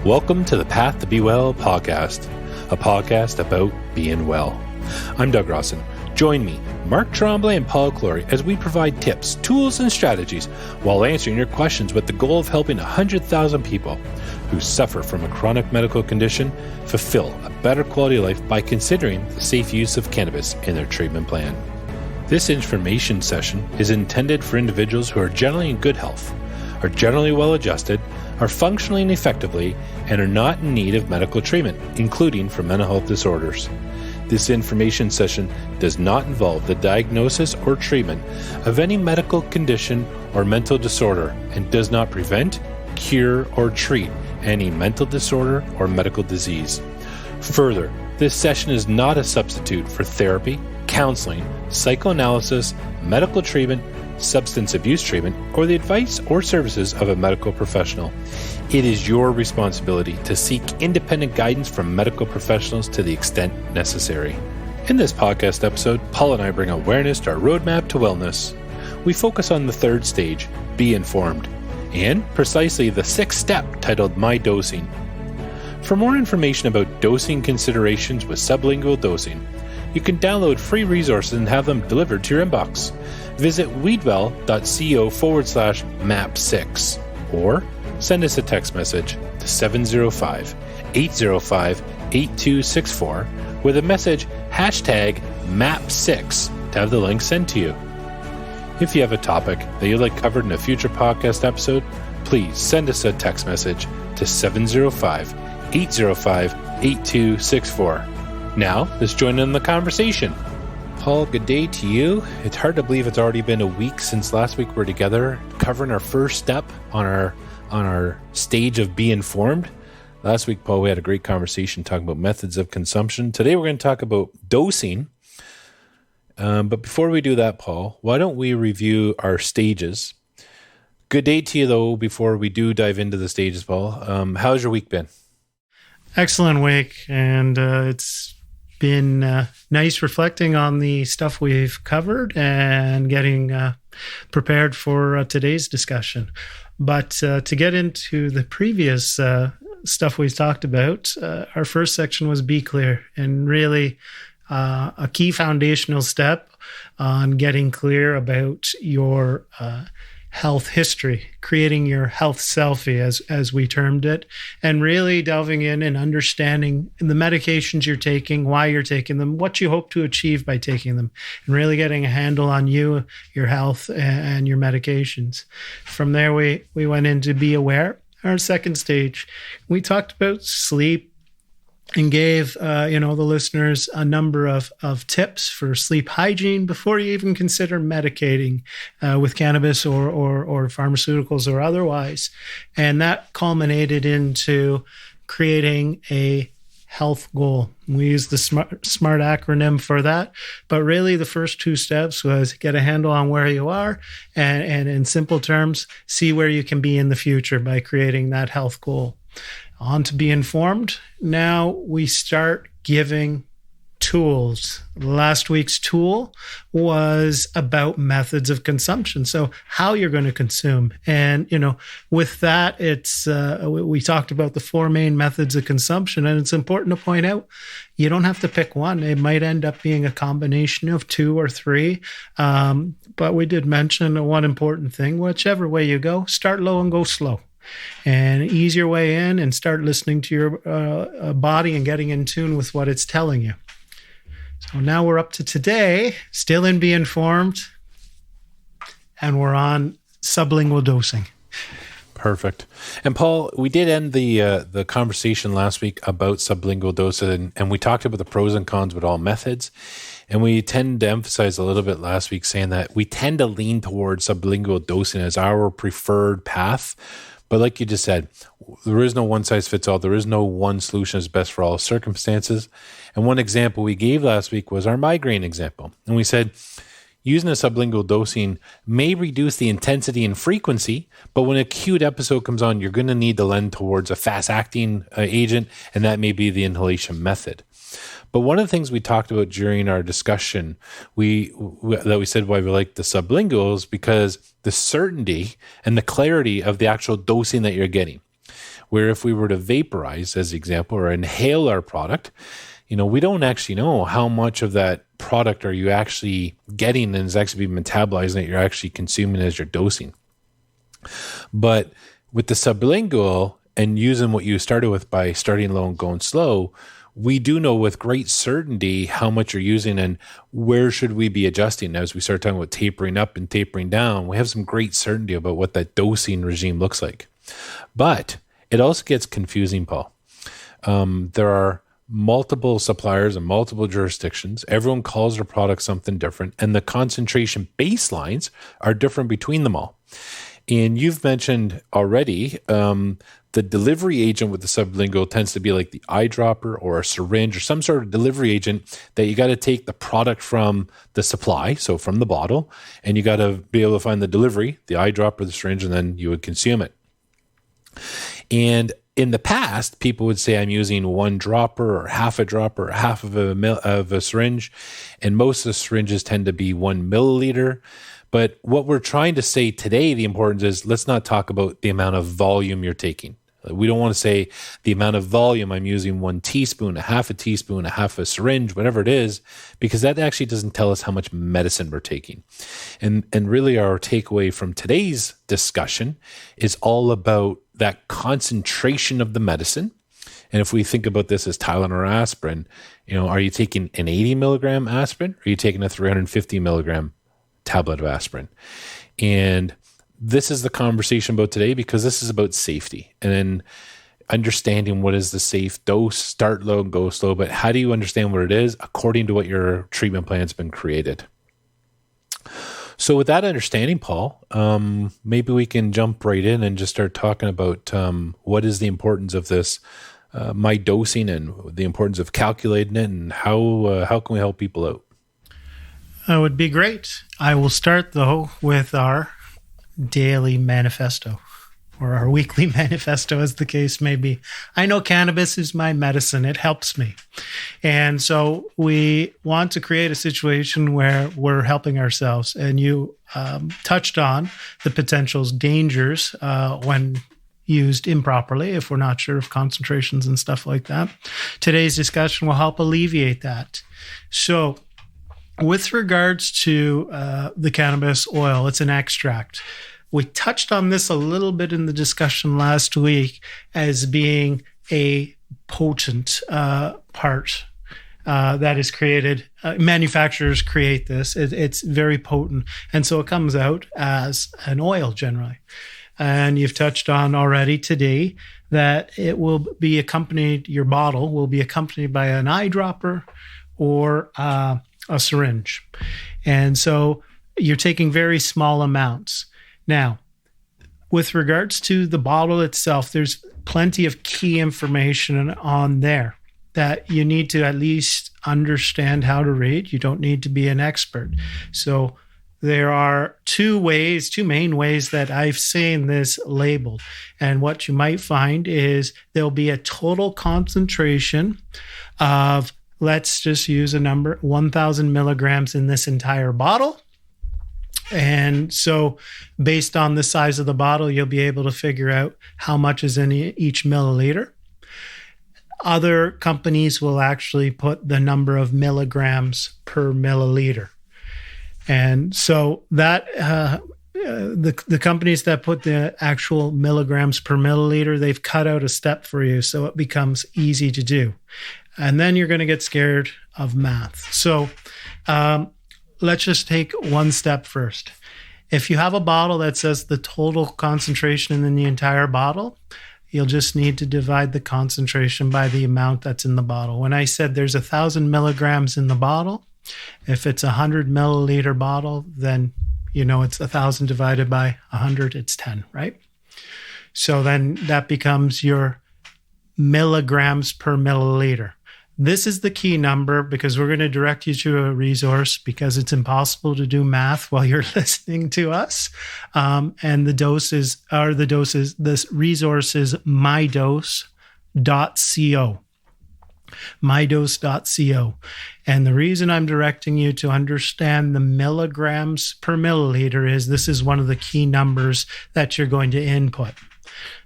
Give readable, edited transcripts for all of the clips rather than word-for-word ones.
Welcome to the Path to Be Well podcast, a podcast about being well. I'm Doug Rawson. Join me, Mark Tremblay and Paul Clory, as we provide tips, tools, and strategies while answering your questions with the goal of helping 100,000 people who suffer from a chronic medical condition fulfill a better quality of life by considering the safe use of cannabis in their treatment plan. This information session is intended for individuals who are generally in good health, are generally well-adjusted, are functioning effectively, and are not in need of medical treatment, including for mental health disorders. This information session does not involve the diagnosis or treatment of any medical condition or mental disorder and does not prevent, cure, or treat any mental disorder or medical disease. Further, this session is not a substitute for therapy, counseling, psychoanalysis, medical treatment, substance abuse treatment, or the advice or services of a medical professional. It is your responsibility to seek independent guidance from medical professionals to the extent necessary. In this podcast episode, Paul and I bring awareness to our roadmap to wellness. We focus on the third stage, be informed, and precisely the sixth step titled My Dosing. For more information about dosing considerations with sublingual dosing, you can download free resources and have them delivered to your inbox. Visit weedwell.co/map6 or send us a text message to 705-805-8264 with a message #map6 to have the link sent to you. If you have a topic that you'd like covered in a future podcast episode, please send us a text message to 705-805-8264. Now, let's join in the conversation. Paul, good day to you. It's hard to believe it's already been a week since last week we were together covering our first step on our stage of be informed. Last week, Paul, we had a great conversation talking about methods of consumption. Today, we're going to talk about dosing. But before we do that, Paul, why don't we review our stages? Good day to you, though, before we do dive into the stages, Paul. How's your week been? Excellent week, and it's been nice reflecting on the stuff we've covered and getting prepared for today's discussion. But to get into the previous stuff we've talked about, our first section was be clear, and really a key foundational step on getting clear about your health history, creating your health selfie, as we termed it, and really delving in and understanding the medications you're taking, why you're taking them, what you hope to achieve by taking them, and really getting a handle on you, your health, and your medications. From there, we went into be aware. Our second stage, we talked about sleep and gave the listeners a number of tips for sleep hygiene before you even consider medicating with cannabis or pharmaceuticals or otherwise. And that culminated into creating a health goal. We used the SMART acronym for that, but really the first two steps was get a handle on where you are and in simple terms, see where you can be in the future by creating that health goal. On to be informed. Now we start giving tools. Last week's tool was about methods of consumption. So how you're going to consume. And, with that, it's we talked about the four main methods of consumption. And it's important to point out, you don't have to pick one. It might end up being a combination of two or three. But we did mention one important thing, whichever way you go, start low and go slow. And ease your way in and start listening to your body and getting in tune with what it's telling you. So now we're up to today, still in Be Informed, and we're on sublingual dosing. Perfect. And Paul, we did end the conversation last week about sublingual dosing, and we talked about the pros and cons with all methods. And we tend to emphasize a little bit last week saying that we tend to lean towards sublingual dosing as our preferred path. But like you just said, there is no one size fits all. There is no one solution that's best for all circumstances. And one example we gave last week was our migraine example. And we said, using a sublingual dosing may reduce the intensity and frequency, but when an acute episode comes on, you're going to need to lend towards a fast-acting agent, and that may be the inhalation method. But one of the things we talked about during our discussion, we said why we like the sublinguals, because the certainty and the clarity of the actual dosing that you're getting. Where if we were to vaporize, as the example, or inhale our product, we don't actually know how much of that product are you actually getting and is actually being metabolized that you're actually consuming as you're dosing. But with the sublingual and using what you started with by starting low and going slow, we do know with great certainty how much you're using and where should we be adjusting. As we start talking about tapering up and tapering down, we have some great certainty about what that dosing regime looks like. But it also gets confusing, Paul. There are multiple suppliers and multiple jurisdictions. Everyone calls their product something different, and the concentration baselines are different between them all. And you've mentioned already, the delivery agent with the sublingual tends to be like the eyedropper or a syringe or some sort of delivery agent that you got to take the product from the supply, so from the bottle, and you got to be able to find the delivery, the eyedropper, the syringe, and then you would consume it. And in the past, people would say I'm using one dropper or half a dropper or half of a syringe, and most of the syringes tend to be 1 milliliter. But what we're trying to say today, the importance is, let's not talk about the amount of volume you're taking. We don't want to say the amount of volume I'm using, 1 teaspoon, a half a teaspoon, a half a syringe, whatever it is, because that actually doesn't tell us how much medicine we're taking. And really our takeaway from today's discussion is all about that concentration of the medicine. And if we think about this as Tylenol or aspirin, are you taking an 80 milligram aspirin or are you taking a 350 milligram tablet of aspirin? And this is the conversation about today because this is about safety and then understanding what is the safe dose, start low and go slow, but how do you understand what it is according to what your treatment plan has been created? So with that understanding, Paul, maybe we can jump right in and just start talking about what is the importance of this, my dosing and the importance of calculating it and how can we help people out? That would be great. I will start, though, with our daily manifesto or our weekly manifesto, as the case may be. I know cannabis is my medicine. It helps me. And so we want to create a situation where we're helping ourselves. And you touched on the potential dangers when used improperly, if we're not sure of concentrations and stuff like that. Today's discussion will help alleviate that. So with regards to the cannabis oil, it's an extract. We touched on this a little bit in the discussion last week as being a potent part that is created. Manufacturers create this. It's very potent. And so it comes out as an oil generally. And you've touched on already today that it will be accompanied, your bottle will be accompanied by an eyedropper or a syringe. And so you're taking very small amounts. Now, with regards to the bottle itself, there's plenty of key information on there that you need to at least understand how to read. You don't need to be an expert. So there are two main ways that I've seen this labeled. And what you might find is there'll be a total concentration of, let's just use a number, 1,000 milligrams in this entire bottle. And so based on the size of the bottle, you'll be able to figure out how much is in each milliliter. Other companies will actually put the number of milligrams per milliliter. And so that the companies that put the actual milligrams per milliliter, they've cut out a step for you so it becomes easy to do. And then you're going to get scared of math. So let's just take one step first. If you have a bottle that says the total concentration in the entire bottle, you'll just need to divide the concentration by the amount that's in the bottle. When I said there's 1,000 milligrams in the bottle, if it's a 100 milliliter bottle, then it's 1,000 divided by 100, it's 10, right? So then that becomes your milligrams per milliliter. This is the key number because we're going to direct you to a resource because it's impossible to do math while you're listening to us. And this resource is mydose.co. mydose.co. And the reason I'm directing you to understand the milligrams per milliliter is this is one of the key numbers that you're going to input.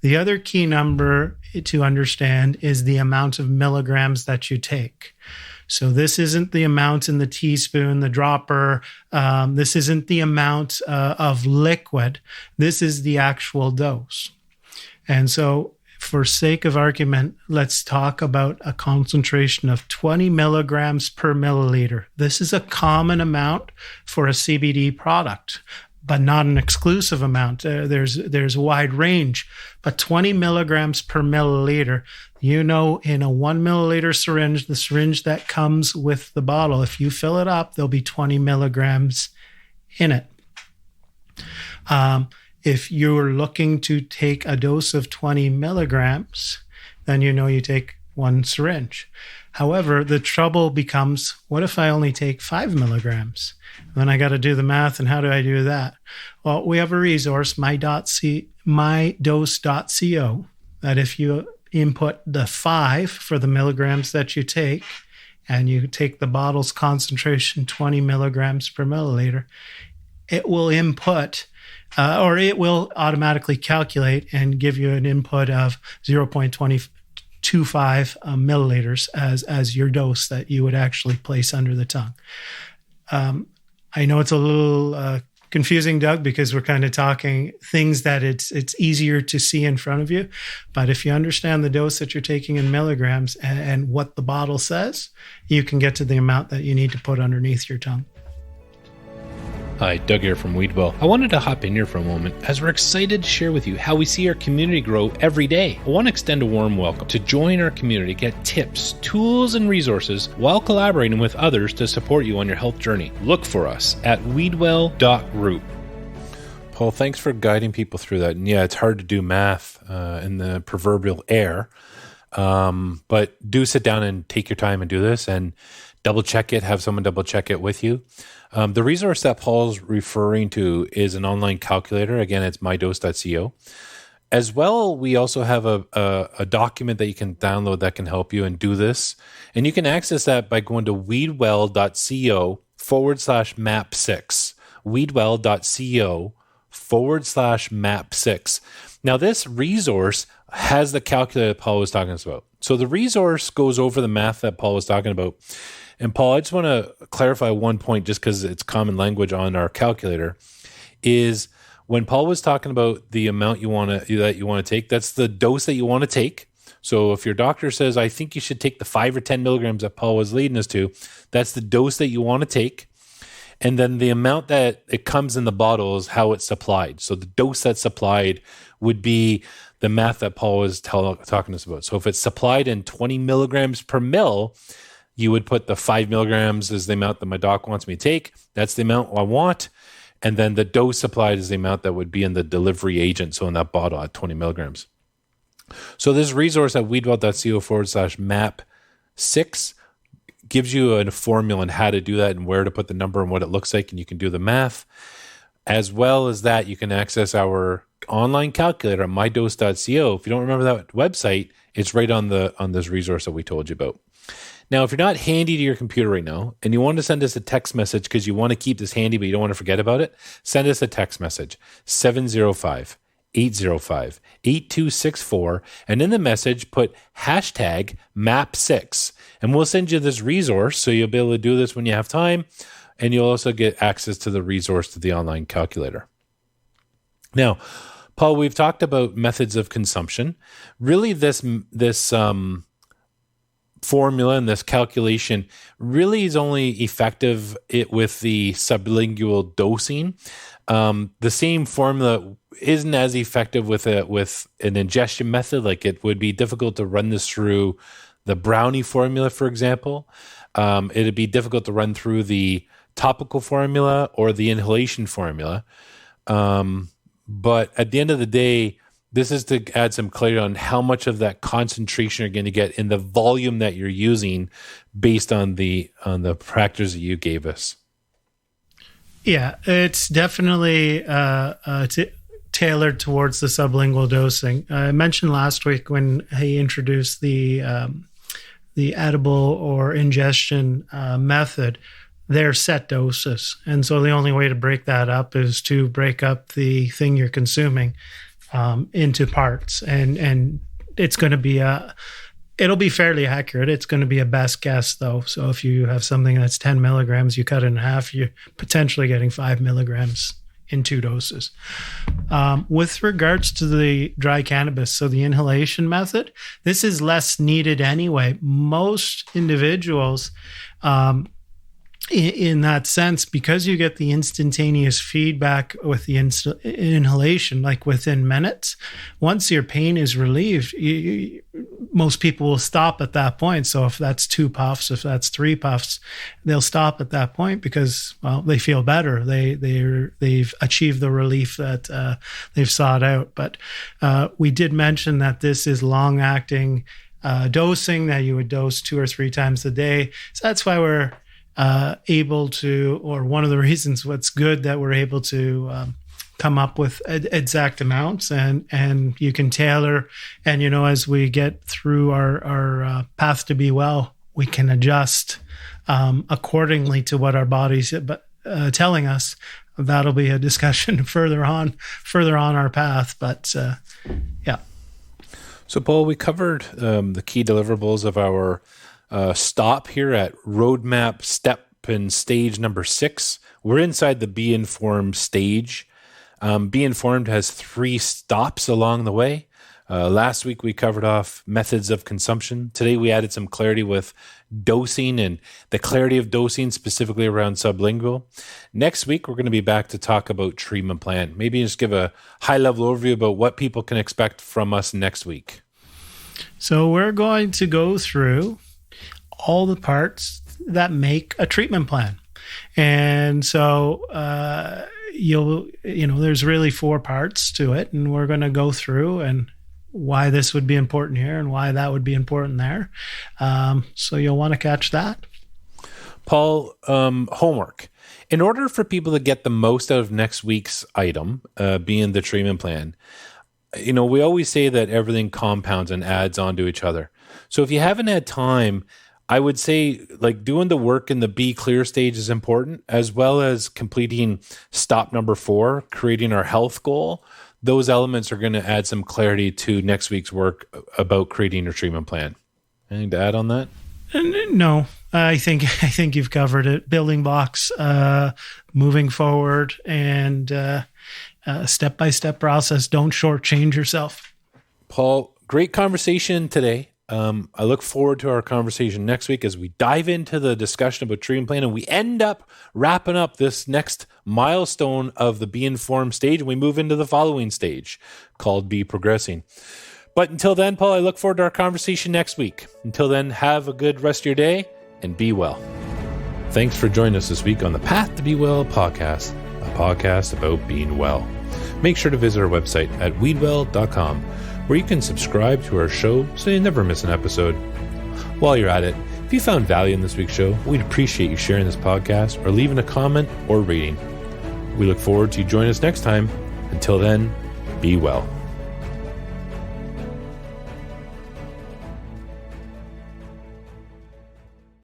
The other key number to understand is the amount of milligrams that you take. So this isn't the amount in the teaspoon, the dropper. This isn't the amount of liquid. This is the actual dose. And so for sake of argument, let's talk about a concentration of 20 milligrams per milliliter. This is a common amount for a CBD product, but not an exclusive amount. There's a wide range, but 20 milligrams per milliliter, in a 1 milliliter syringe, the syringe that comes with the bottle, if you fill it up, there'll be 20 milligrams in it. If you're looking to take a dose of 20 milligrams, then you take one syringe. However, the trouble becomes, what if I only take 5 milligrams? Then I got to do the math, and how do I do that? Well, we have a resource, mydose.co, that if you input the 5 for the milligrams that you take, and you take the bottle's concentration 20 milligrams per milliliter, it will input or it will automatically calculate and give you an input of 0.25 milliliters as your dose that you would actually place under the tongue. I know it's a little confusing, Doug, because we're kind of talking things that it's easier to see in front of you. But if you understand the dose that you're taking in milligrams and what the bottle says, you can get to the amount that you need to put underneath your tongue. Hi, Doug here from Weedwell. I wanted to hop in here for a moment as we're excited to share with you how we see our community grow every day. I want to extend a warm welcome to join our community, get tips, tools, and resources while collaborating with others to support you on your health journey. Look for us at weedwell.group. Paul, thanks for guiding people through that. And yeah, it's hard to do math in the proverbial air, but do sit down and take your time and do this and double check it, have someone double check it with you. The resource that Paul's referring to is an online calculator. Again, it's mydose.co. As well, we also have a document that you can download that can help you and do this. And you can access that by going to weedwell.co/map6. weedwell.co/map6. Now, this resource has the calculator that Paul was talking about. So the resource goes over the math that Paul was talking about. And Paul, I just want to clarify one point just because it's common language on our calculator, is when Paul was talking about the amount that you want to take, that's the dose that you want to take. So if your doctor says, I think you should take the 5 or 10 milligrams that Paul was leading us to, that's the dose that you want to take. And then the amount that it comes in the bottle is how it's supplied. So the dose that's supplied would be the math that Paul was talking to us about. So if it's supplied in 20 milligrams per mil, you would put the 5 milligrams as the amount that my doc wants me to take. That's the amount I want. And then the dose supplied is the amount that would be in the delivery agent, so in that bottle at 20 milligrams. So this resource at weedwell.co/map6 gives you a formula on how to do that and where to put the number and what it looks like, and you can do the math. As well as that, you can access our online calculator at mydose.co. If you don't remember that website, it's right on this resource that we told you about. Now, if you're not handy to your computer right now and you want to send us a text message because you want to keep this handy but you don't want to forget about it, send us a text message, 705-805-8264, and in the message put hashtag MAP6, and we'll send you this resource so you'll be able to do this when you have time, and you'll also get access to the resource to the online calculator. Now, Paul, we've talked about methods of consumption. Really, this formula and this calculation really is only effective with the sublingual dosing. The same formula isn't as effective with an ingestion method. Like, it would be difficult to run this through the brownie formula, for example. It'd be difficult to run through the topical formula or the inhalation formula. But at the end of the day, this is to add some clarity on how much of that concentration you're going to get in the volume that you're using based on the factors that you gave us. Yeah, it's definitely tailored towards the sublingual dosing. I mentioned last week when he introduced the edible or ingestion method, they're set doses. And so the only way to break that up is to break up the thing you're consuming. into parts, and it's going to be it'll be fairly accurate. It's going to be a best guess though. So if you have something that's 10 milligrams, you cut it in half, you're potentially getting 5 milligrams in 2 doses. With regards to the dry cannabis, so the inhalation method, this is less needed anyway. Most individuals, in that sense, because you get the instantaneous feedback with the inhalation, like within minutes, once your pain is relieved, most people will stop at that point. So if that's 2 puffs, if that's 3 puffs, they'll stop at that point because, well, they feel better. They've achieved the relief that they've sought out. But we did mention that this is long-acting dosing, that you would dose 2 or 3 times a day. So that's why we're able to, or one of the reasons what's good that we're able to come up with exact amounts, and you can tailor, and as we get through our path to be well, we can adjust accordingly to what our body's telling us. That'll be a discussion further on our path, but yeah. So Paul, we covered the key deliverables of our stop here at roadmap step and stage number 6. We're inside the Be Informed stage. Be Informed has 3 stops along the way. Last week we covered off methods of consumption. Today we added some clarity with dosing and the clarity of dosing specifically around sublingual. Next week we're going to be back to talk about treatment plan. Maybe just give a high-level overview about what people can expect from us next week. So we're going to go through all the parts that make a treatment plan. And so there's really 4 parts to it, and we're going to go through and why this would be important here and why that would be important there. So you'll want to catch that. Paul, homework. In order for people to get the most out of next week's item, being the treatment plan, we always say that everything compounds and adds onto each other. So if you haven't had time, I would say like doing the work in the Be Clear stage is important, as well as completing stop number 4, creating our health goal. Those elements are going to add some clarity to next week's work about creating your treatment plan. Anything to add on that? No, I think you've covered it. Building blocks, moving forward, and step-by-step process. Don't shortchange yourself. Paul, great conversation today. I look forward to our conversation next week as we dive into the discussion about treatment plan, and we end up wrapping up this next milestone of the Be Informed stage, and we move into the following stage called Be Progressing. But until then, Paul, I look forward to our conversation next week. Until then, have a good rest of your day and be well. Thanks for joining us this week on the Path to Be Well podcast, a podcast about being well. Make sure to visit our website at weedwell.com, where you can subscribe to our show so you never miss an episode. While you're at it, if you found value in this week's show, we'd appreciate you sharing this podcast or leaving a comment or rating. We look forward to you joining us next time. Until then, be well.